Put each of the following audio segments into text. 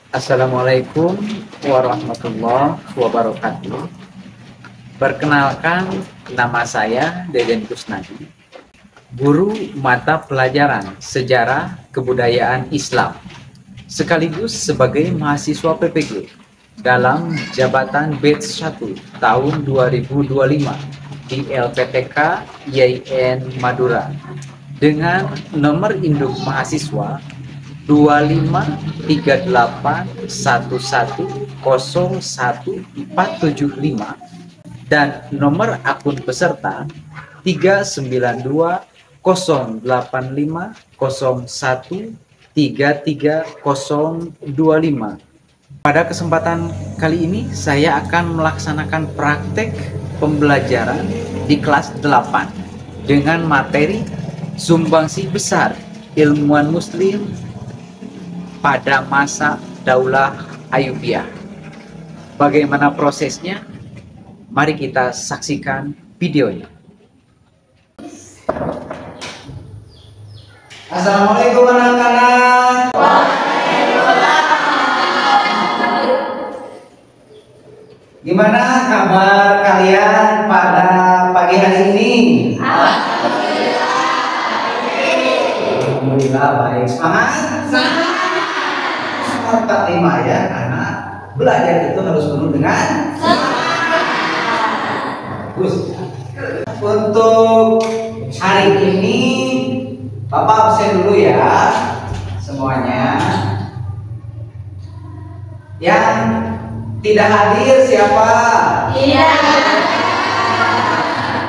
Assalamualaikum warahmatullahi wabarakatuh. Perkenalkan, nama saya Deden Kusnadi, guru mata pelajaran Sejarah Kebudayaan Islam, sekaligus sebagai mahasiswa PPG dalam jabatan batch 1 tahun 2025 di LPTK YIN Madura dengan nomor induk mahasiswa 25381101475 dan nomor akun peserta 3920850133025. Pada kesempatan kali ini saya akan melaksanakan praktek pembelajaran di kelas 8 dengan materi sumbangsi besar ilmuwan muslim pada masa Daulah Ayyubiyah. Bagaimana prosesnya? Mari kita saksikan videonya. Assalamualaikum anak-anak. Gimana kabar kalian pada pagi hari ini? Alhamdulillah baik. Semangat? Semangat 45 ya, karena belajar itu harus penuh dengan bagus. Untuk hari ini Bapak absen dulu ya semuanya. Yang tidak hadir siapa? Iya.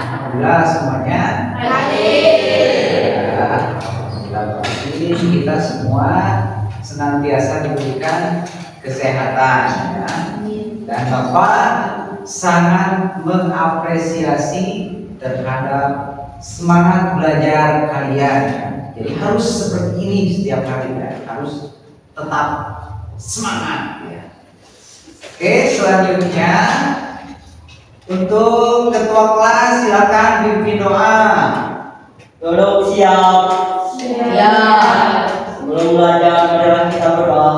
Alhamdulillah semuanya hadir. Alhamdulillah kita semua senantiasa diberikan kesehatan ya. Dan Bapak sangat mengapresiasi terhadap semangat belajar kalian ya. Jadi harus seperti ini setiap hari ya. Harus tetap semangat ya. Oke, selanjutnya untuk ketua kelas silakan pimpin doa. Duduk siap. Siap. Sebelum belajar, marilah kita berdoa.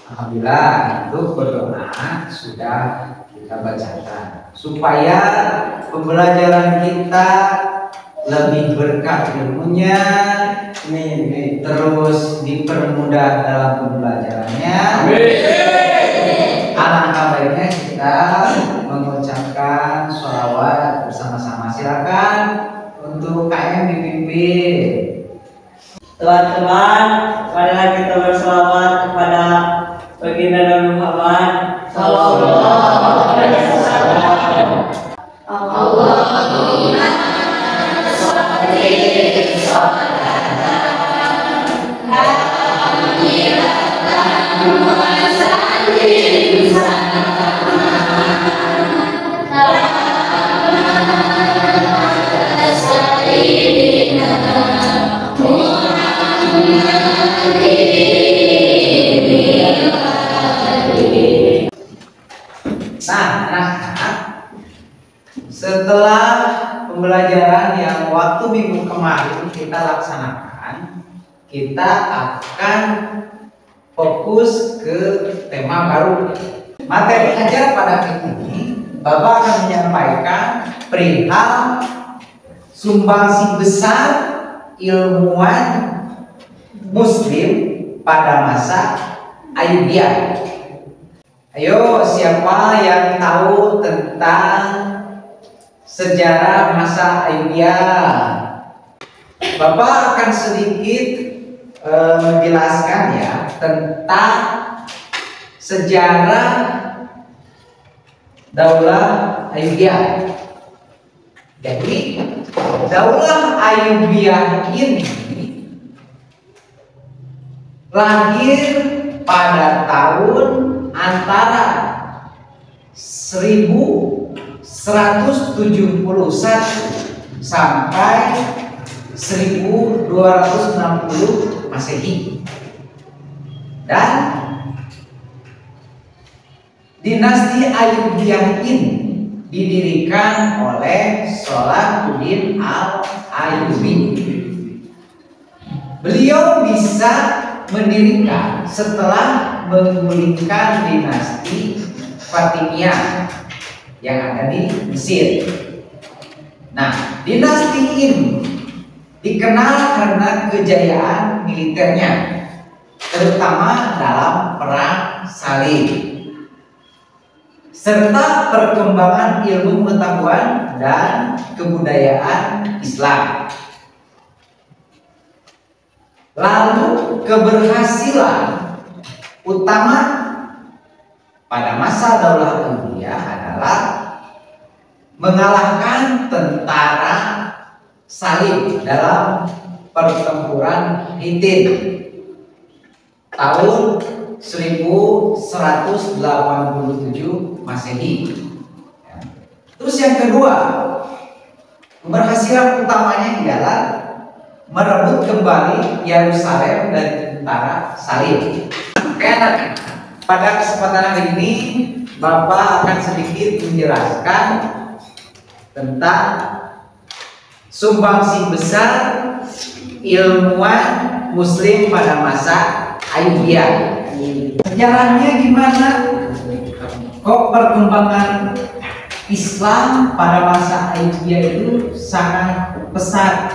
Alhamdulillah, untuk berdoa sudah kita bacakan supaya pembelajaran kita lebih berkah ilmunya, terus dipermudah dalam pembelajarannya. Alangkah baiknya kita mengucapkan sholawat bersama-sama. Silakan untuk KM dipimpin. Teman-teman, marilah kita berselawat kepada baginda Nabi Muhammad sallallahu alaihi wasallam. Allahumma sholli Nah, anak-anak, setelah pembelajaran yang waktu minggu kemarin kita laksanakan, kita akan fokus ke tema baru. Materi ajar pada hari ini, Bapak akan menyampaikan perihal sumbangsi besar ilmuwan muslim pada masa Ayyubiyah. Ayo, siapa yang tahu tentang sejarah masa Ayyubiyah? Bapak akan sedikit menjelaskan ya tentang sejarah Daulah Ayyubiyah. Jadi, Daulah Ayyubiyah ini lahir pada tahun antara 1171 sampai 1260 Masehi. Dan dinasti Ayyubiyah ini didirikan oleh Salahuddin Al-Ayyubi. Beliau bisa mendirikan setelah menggulingkan dinasti Fatimiyah yang ada di Mesir. Nah, dinasti ini dikenal karena kejayaan militernya, terutama dalam perang salib, serta perkembangan ilmu pengetahuan dan kebudayaan Islam. Lalu keberhasilan utama pada masa Daulah Ayyubiyah adalah mengalahkan tentara salib dalam pertempuran Hittin tahun 1187 Masehi. Terus yang kedua, keberhasilan utamanya ialah merebut kembali Yerusalem dari tentara salib. Karena pada kesempatan hari ini Bapak akan sedikit menjelaskan tentang sumbangsi besar ilmuwan Muslim pada masa Ayyubiyah. Sejarahnya gimana? Kok perkembangan Islam pada masa Ayyubiyah itu sangat pesat?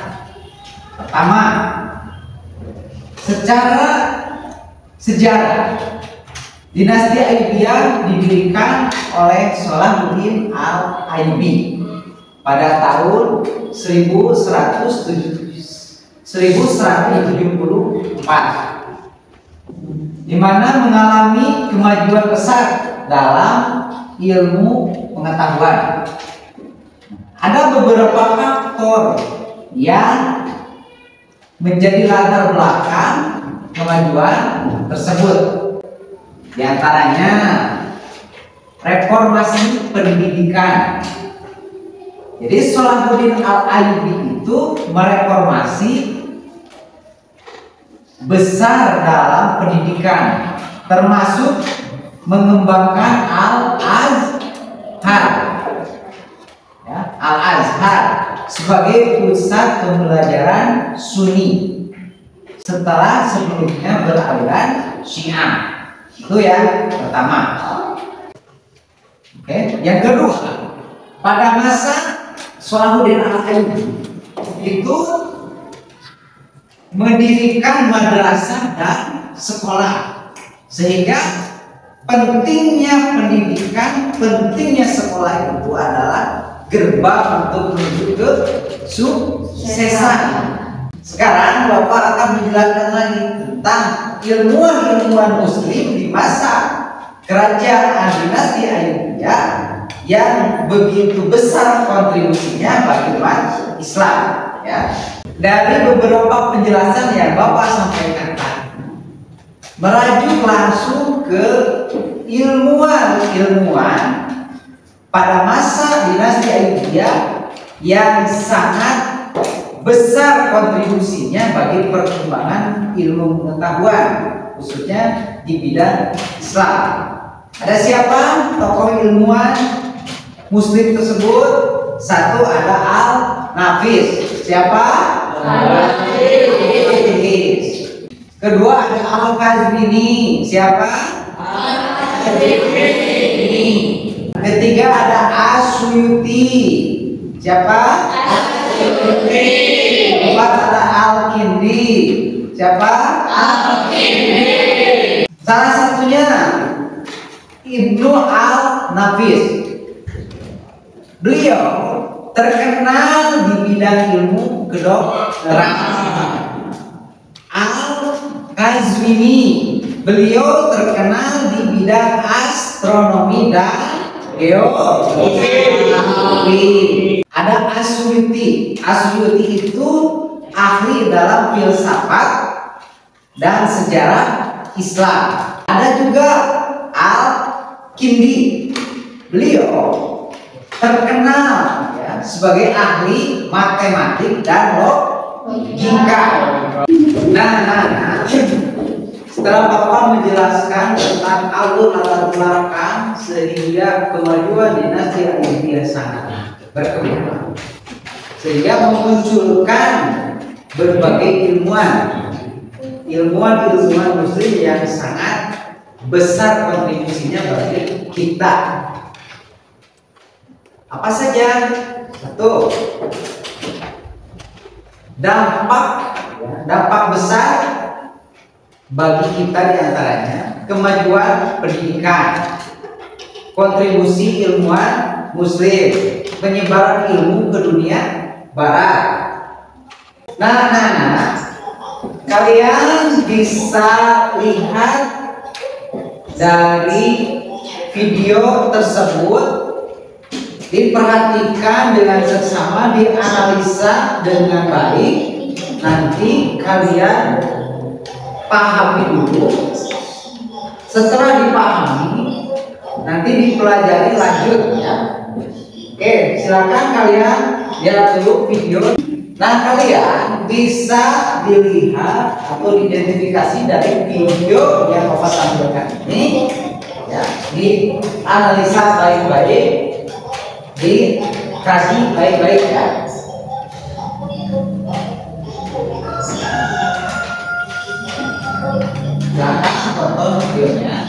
Pertama, secara sejarah dinasti Ayyubiyah didirikan oleh Salahuddin Al-Ayyubi pada tahun 1174, di mana mengalami kemajuan besar dalam ilmu pengetahuan. Ada beberapa faktor yang menjadi latar belakang kemajuan tersebut. Di antaranya reformasi pendidikan. Jadi Salahuddin Al-Ayyubi itu mereformasi besar dalam pendidikan, termasuk mengembangkan Al-Azhar, ya, Al-Azhar sebagai pusat pembelajaran Sunni setelah sebelumnya beraliran Syiah. Itu yang pertama. Oke, yang kedua, pada masa Salahuddin Al-Ayyubi itu mendirikan madrasah dan sekolah, sehingga pentingnya pendidikan, pentingnya sekolah itu adalah gerbang untuk menuju ke suksesan. Sekarang Bapak akan menjelaskan lagi tentang ilmuwan-ilmuwan Muslim di masa kerajaan dinasti Ayyubiyah yang begitu besar kontribusinya bagi umat Islam. Ya, dari beberapa penjelasan yang Bapak sampaikan tadi, merajuk langsung ke ilmuwan-ilmuwan pada masa dinasti Ayyubiyah yang sangat besar kontribusinya bagi perkembangan ilmu pengetahuan, khususnya di bidang Islam. Ada siapa tokoh ilmuwan Muslim tersebut? Satu ada Al-Nafis. Siapa? Al-Nafis. Kedua ada Al-Kazvini. Siapa? Al-Kazvini. Ketiga ada As-Suyuti. Siapa? As-Suyuti. Keempat ada Al-Kindi. Siapa? Al-Kindi. Salah satunya Ibnu Al-Nafis. Beliau terkenal di bidang ilmu kedokteran. Al-Kazvini, beliau terkenal di bidang astronomi dan geografi. Ada As-Suyuti. As-Suyuti itu ahli dalam filsafat dan sejarah Islam. Ada juga Al-Kindi. Beliau terkenal, ya, sebagai ahli matematik dan logika. Nah, setelah Bapak menjelaskan tentang alur latar belakang sehingga kemajuan dinasti Ayubiyah sangat berkembang, sehingga memunculkan berbagai ilmuwan muslim yang sangat besar kontribusinya bagi kita. Apa saja? Satu, dampak besar bagi kita diantaranya kemajuan pendidikan, kontribusi ilmuwan muslim, penyebaran ilmu ke dunia barat. Nah, kalian bisa lihat dari video tersebut, diperhatikan dengan seksama, dianalisa dengan baik. Nanti kalian pahami dulu. Setelah dipahami, nanti dipelajari lanjut ya. Oke, silakan kalian lihat dulu video. Nah, kalian bisa dilihat atau diidentifikasi dari video yang Bapak tampilkan ini ya, dianalisa baik-baik, dikaji baik-baik ya. Silakan tonton videonya.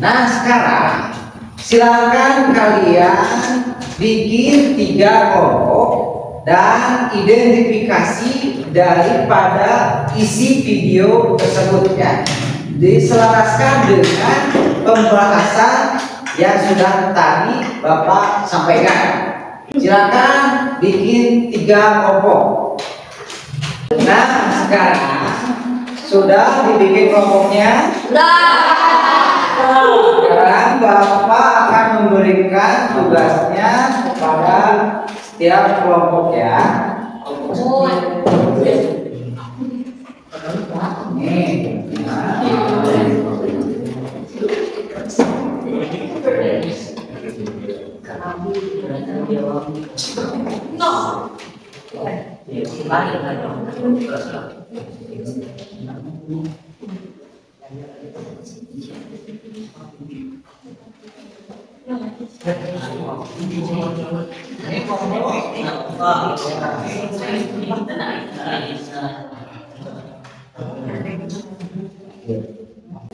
Nah, sekarang silakan kalian bikin 3 kelompok dan identifikasi daripada isi video tersebut ya. Diselaraskan dengan pembahasan yang sudah tadi Bapak sampaikan. Silakan bikin 3 kelompok. Nah, sekarang sudah dibikin kelompoknya? Sekarang Bapak akan memberikan tugasnya kepada setiap kelompok ya.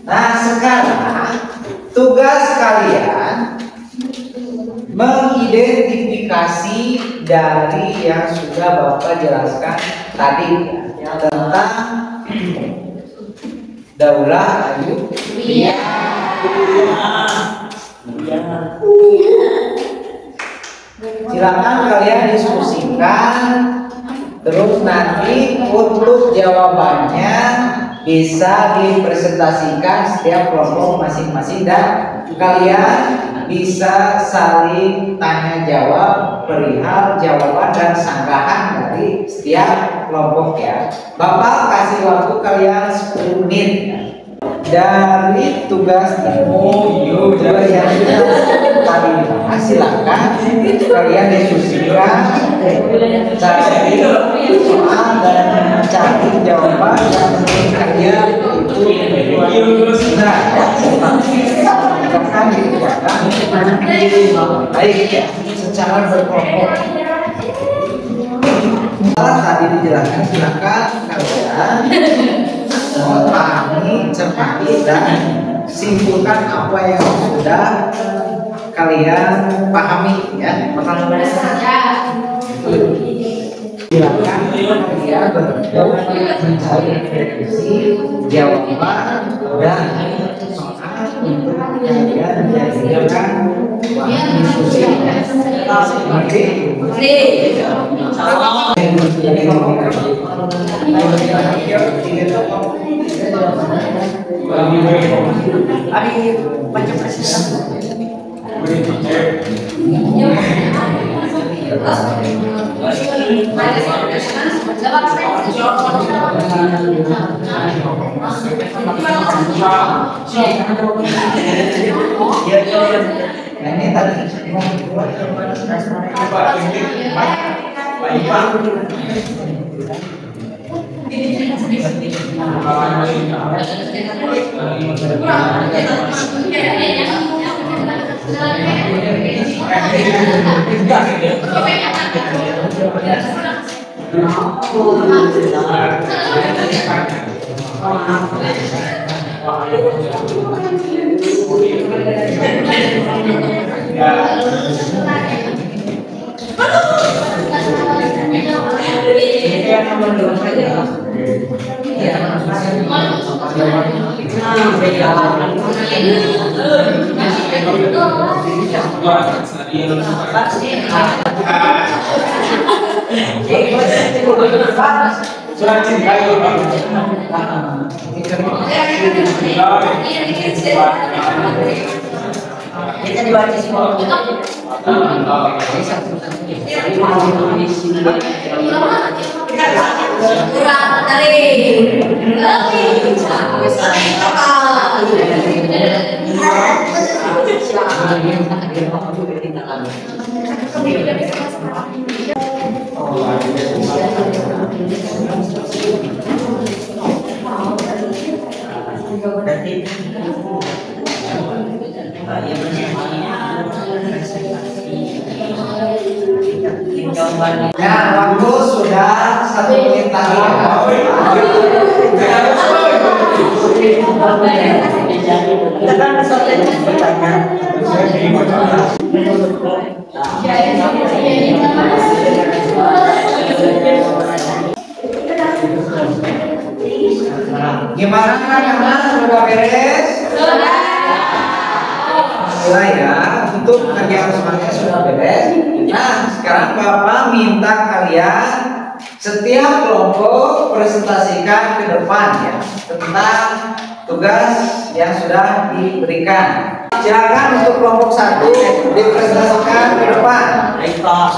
Nah, sekarang tugas kalian mengidentifikasi dari yang sudah Bapak jelaskan tadi ya, tentang Daulah Ayubiyah. Silakan kalian diskusikan, terus nanti untuk jawabannya bisa dipresentasikan setiap kelompok masing-masing dan kalian bisa saling tanya jawab perihal jawaban dan sanggahan dari setiap kelompok ya. Bapak kasih waktu kalian 10 menit dari tugas yang tadi. Silakan kalian diskusikan, cari soal dan cari jawaban yang menurut kalian itu benar. Akan dikeluarkan baik ya, secara berkelompok. Setelah tadi dijelaskan, silakan kalian pahami, cermati dan simpulkan apa yang sudah kalian pahami ya. Silakan kalian berdoa mencari prediksi jawaban dan soal untuk kalian menjadikan bahan diskusi. Nah, ini tadi Surat cinta itu Kita dibaca semua. Kurang dari ya, waktu sudah 1 menit lagi. Gimana anak-anak, sudah beres? Sudah ya, untuk kerjaan semuanya sudah beres. Nah, sekarang Bapak minta kalian setiap kelompok presentasikan ke depan ya tentang tugas yang sudah diberikan. Silakan untuk kelompok 1 dipresentasikan ke depan. Baik, Pak.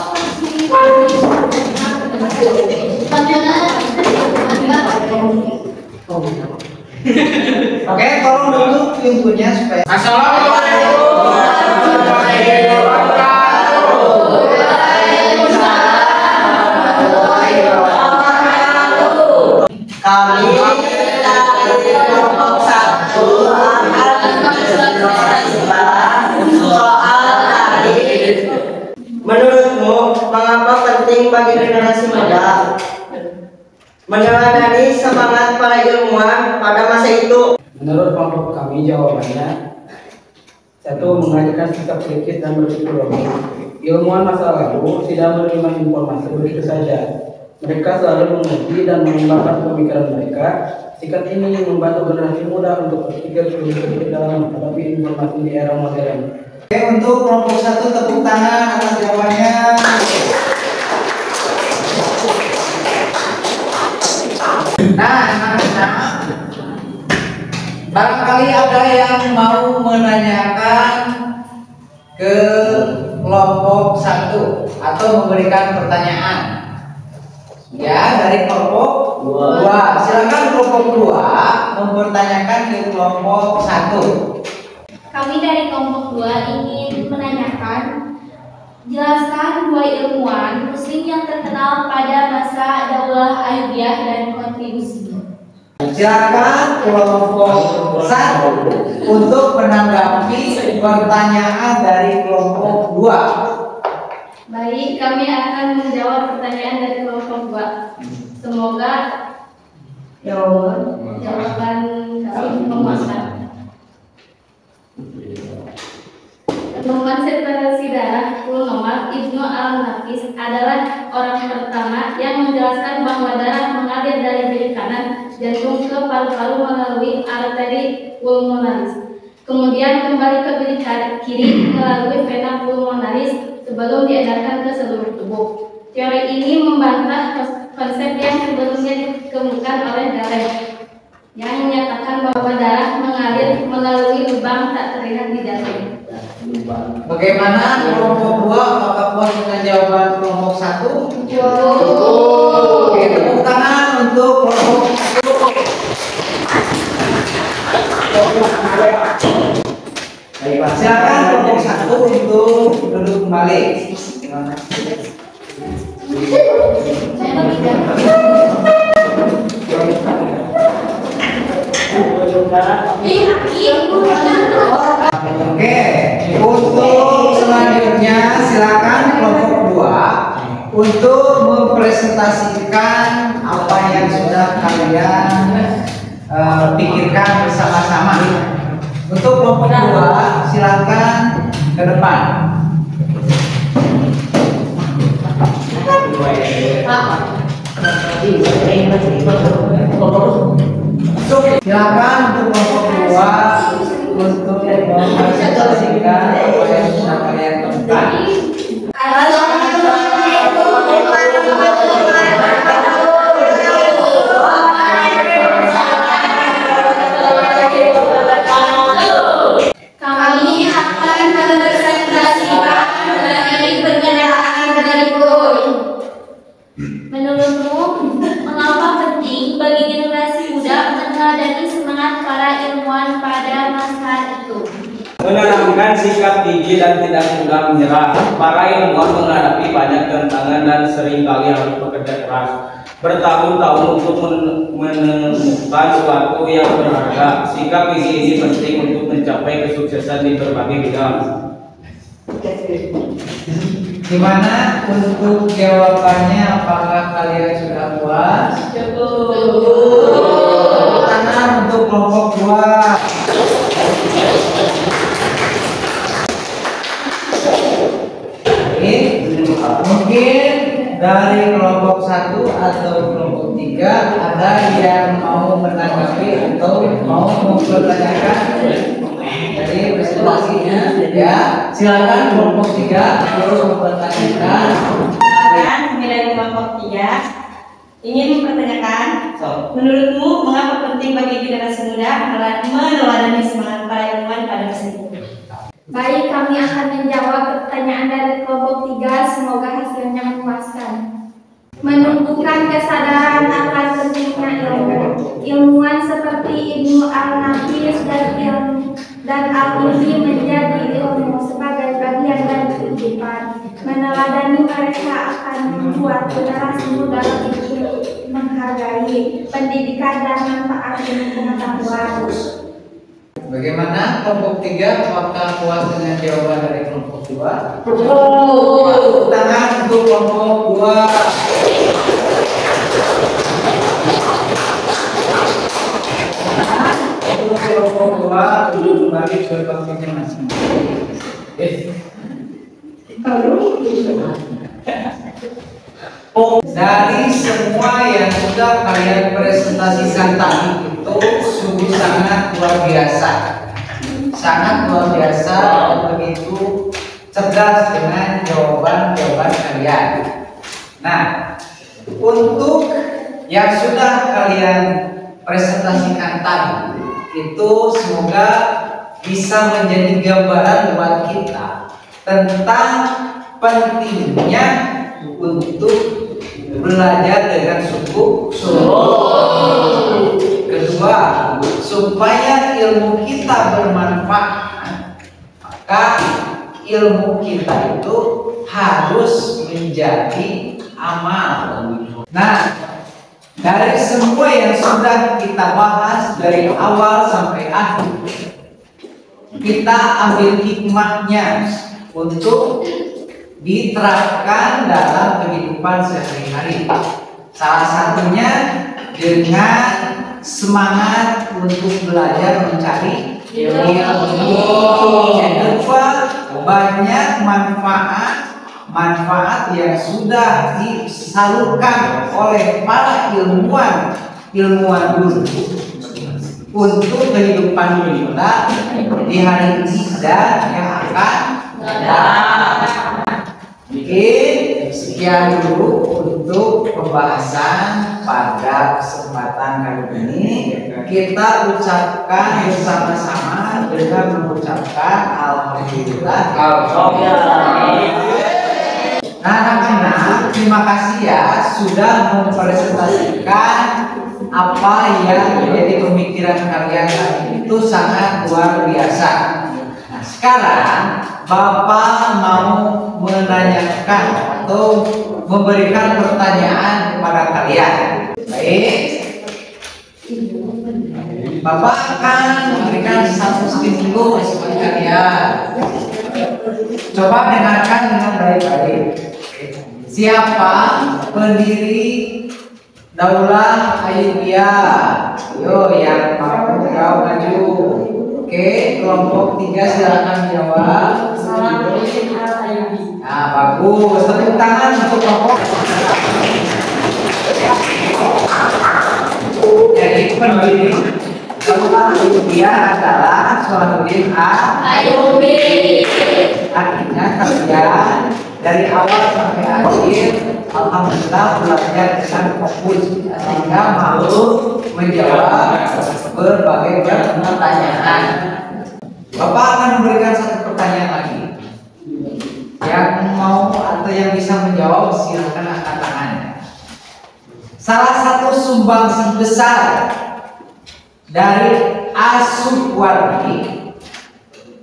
Oke, tolong tutup pintunya supaya. Assalamualaikum warahmatullahi wabarakatuh. Kami dari kelompok 1 akan menjelaskan soal tadi. Menurutmu, mengapa penting bagi generasi muda meneladani semangat para ilmuwan pada masa itu? Menurut kelompok kami jawabannya 1. Mengajarkan sikap kritis dan berpikir logis. Ilmuwan masa lalu tidak menerima informasi begitu saja. Mereka selalu mengerti dan mengembangkan pemikiran mereka. Sikap ini membantu generasi muda untuk berpikir lebih kritis dalam menghadapi informasi di era modern. Oke, untuk kelompok 1 tepuk tangan atas jawabannya. Nah, anak-anak, barangkali ada yang mau menanyakan ke kelompok 1 atau memberikan pertanyaan. Ya, dari kelompok 2. Silakan kelompok 2 mempertanyakan ke kelompok 1. Kami dari kelompok 2 ingin menanyakan, jelaskan 2 ilmuwan muslim yang terkenal pada masa Daulah Ayyubiyah dan kontribusinya. Silakan kelompok 1 untuk menanggapi pertanyaan dari kelompok 2. Baik, kami akan menjawab pertanyaan dari kelompok 2. Semoga jawaban kami memuaskan. Penemuan separasi darah pulmonar Ibnu Al-Nafis adalah orang pertama yang menjelaskan bahwa darah mengalir dari bilik kanan jantung ke paru-paru melalui arteri pulmonaris, kemudian kembali ke bilik kiri melalui vena pulmonaris sebelum diedarkan ke seluruh tubuh. Teori ini membantah konsep yang sebelumnya dikemukakan oleh Galen yang menyatakan bahwa darah mengalir melalui lubang tak terlihat di jantung. Bagaimana kelompok 2? Apakah puas dengan jawaban kelompok 1? Oke, tepuk tangan untuk kelompok 1. Baiklah, silakan kelompok 1 untuk duduk kembali. Oke, untuk selanjutnya silakan kelompok 2 untuk mempresentasikan apa yang sudah kalian pikirkan bersama-sama. Untuk kelompok 2 silakan ke depan. Silakan untuk kelompok 2 untuk mempresentasikan apa yang sudah kalian temukan. Kami akan mempresentasikan dari pernyataan berikut. Menurutmu, mengapa penting bagi generasi muda meneladani semangat para ilmuwan pada masa itu? Menanamkan sikap gigih dan tidak mudah menyerah. Para ilmuwan menghadapi banyak tantangan dan seringkali harus bekerja keras bertahun-tahun untuk menemukan sesuatu yang berharga. Sikap gigih ini penting untuk mencapai kesuksesan di berbagai bidang. Gimana untuk jawabannya? Apakah kalian sudah puas? Cukup. Tangan untuk kelompok 2. Mungkin dari kelompok 1 atau kelompok 3 ada yang mau menanggapi atau mau mempertanyakan dari presentasinya, ya silakan kelompok 3 terus mempertanyakan. Kami dari kelompok 3 ingin mempertanyakan, menurutmu mengapa penting bagi generasi muda meneladani semangat para ilmuwan pada masa itu? Baik, kami akan menjawab pertanyaan dari kelompok 3. Semoga hasilnya memuaskan. Menumbuhkan kesadaran akan pentingnya ilmu. Ilmuwan seperti Ibnu Al-Nafis dan Al-Izi menjadi ilmu sebagai bagian dari kehidupan. Meneladani mereka akan membuat generasi muda lebih menghargai pendidikan dan manfaat ilmu pengetahuan. Bagaimana kelompok 3? Apakah puas dengan jawaban dari kelompok 2? Tangan untuk kelompok 2. Untuk kelompok 2 duduk kembali ke tempatnya masing-masing. Dari semua yang sudah kalian presentasikan tadi itu sungguh sangat luar biasa, dan begitu cerdas dengan jawaban kalian. Nah, untuk yang sudah kalian presentasikan tadi itu semoga bisa menjadi gambaran buat kita tentang pentingnya untuk belajar dengan sungguh-sungguh. Kedua, supaya ilmu kita bermanfaat, maka ilmu kita itu harus menjadi amal. Nah, dari semua yang sudah kita bahas dari awal sampai akhir, kita ambil hikmahnya untuk diterapkan dalam kehidupan sehari-hari. Salah satunya dengan semangat untuk belajar mencari ilmu. Yang kedua, banyak manfaat yang sudah disalurkan oleh para ilmuwan dulu untuk kehidupan kita di hari ini dan yang akan datang. Mungkin sekian dulu untuk pembahasan pada kesempatan kali ini. Kita ucapkan bersama-sama dengan mengucapkan alhamdulillah. Nah, anak-anak, terima kasih ya sudah mempresentasikan apa yang menjadi pemikiran kalian tadi. Itu sangat luar biasa. Nah, sekarang Bapak mau menanyakan atau memberikan pertanyaan kepada kalian. Baik. Bapak akan memberikan satu stimulus bagi kalian. Coba dengarkan dengan baik-baik. Siapa pendiri Daulah Ayyubiyah? Yo, yang mau jawab maju. Oke, kelompok 3 silakan jawab. Salahuddin Al-Ayyubi. Nah, bagus. Tepuk tangan untuk kelompok. Jadi pendiri Daulah Ayyubiyah adalah Salahuddin Ayyubi. Artinya kalian dari awal sampai akhir alhamdulillah belajar dengan fokus sehingga mau menjawab berbagai pertanyaan. Bapak akan memberikan satu pertanyaan lagi. Yang mau atau yang bisa menjawab silakan angkat tangannya. Salah satu sumbangsi besar dari As-Suwardi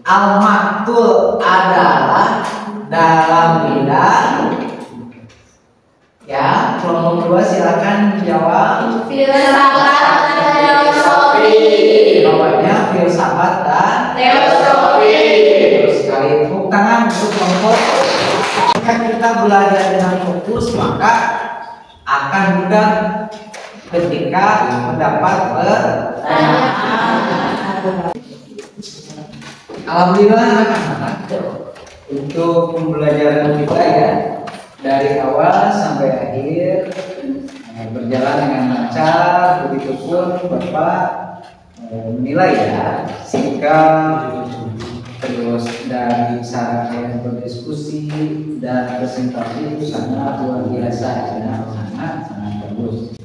Al-Maktul adalah dalam bidang, ya, kelompok 2 silakan menjawab. Filsafat dan teosofi. Jawabannya filsafat dan Teosofi. Terus sekali tepuk tangan untuk kelompok. Jika kita belajar dengan fokus maka akan mudah ketika mendapat pertanyaan. Alhamdulillah anak-anak, untuk pembelajaran kita ya dari awal sampai akhir berjalan dengan lancar. Begitupun Bapak menilai ya sikap, terus dari cara kalian berdiskusi dan presentasi itu sangat luar biasa ya, sangat bagus.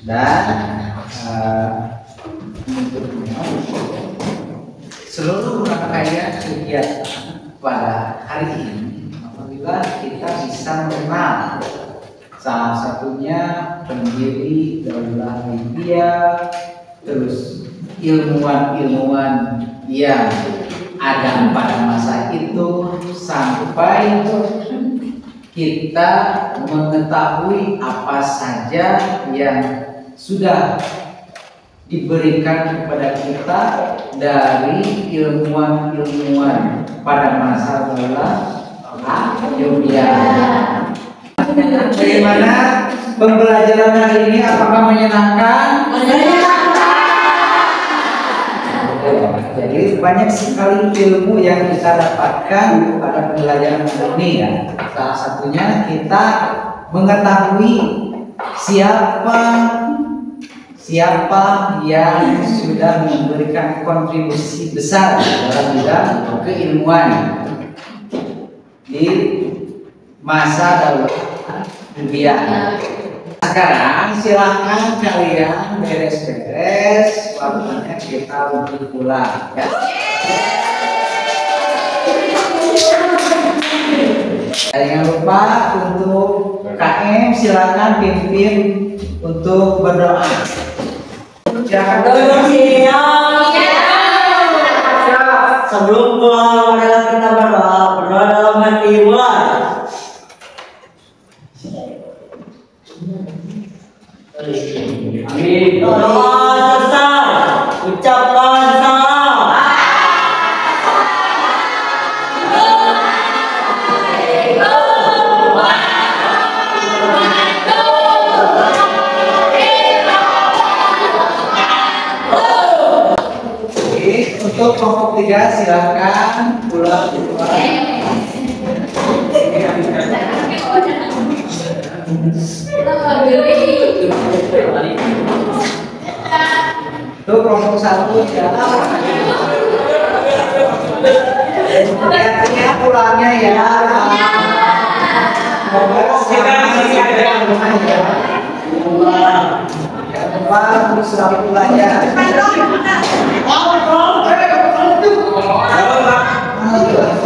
Dan seluruh rangkaian kegiatan pada hari ini, apabila kita bisa mengenal salah satunya pendiri Daulah Ayyubiyah, terus ilmuwan-ilmuwan yang ada pada masa itu, sampai kita mengetahui apa saja yang sudah diberikan kepada kita dari ilmuwan-ilmuwan pada masa Daulah Ayyubiyah. Bagaimana pembelajaran hari ini? Apakah menyenangkan? Jadi banyak sekali ilmu yang kita dapatkan pada pembelajaran hari ini ya. Salah satunya kita mengetahui siapa yang sudah memberikan kontribusi besar dalam bidang keilmuan di masa Daulah Ayyubiyah. Sekarang silahkan kalian beres-beres, waktunya kita untuk pulang ya. Jangan lupa untuk KM silakan pimpin untuk berdoa. Sebelum pulang adalah kita berdoa dalam hati mulai. Amin. Doa selesai, ucapkan salam. Untuk kelompok 3 silakan pulang. Untuk kelompok 1 silakan. Hati-hati pulangnya ya. Kita disingkat dengan Yang depan untuk selalu belajar. Pak.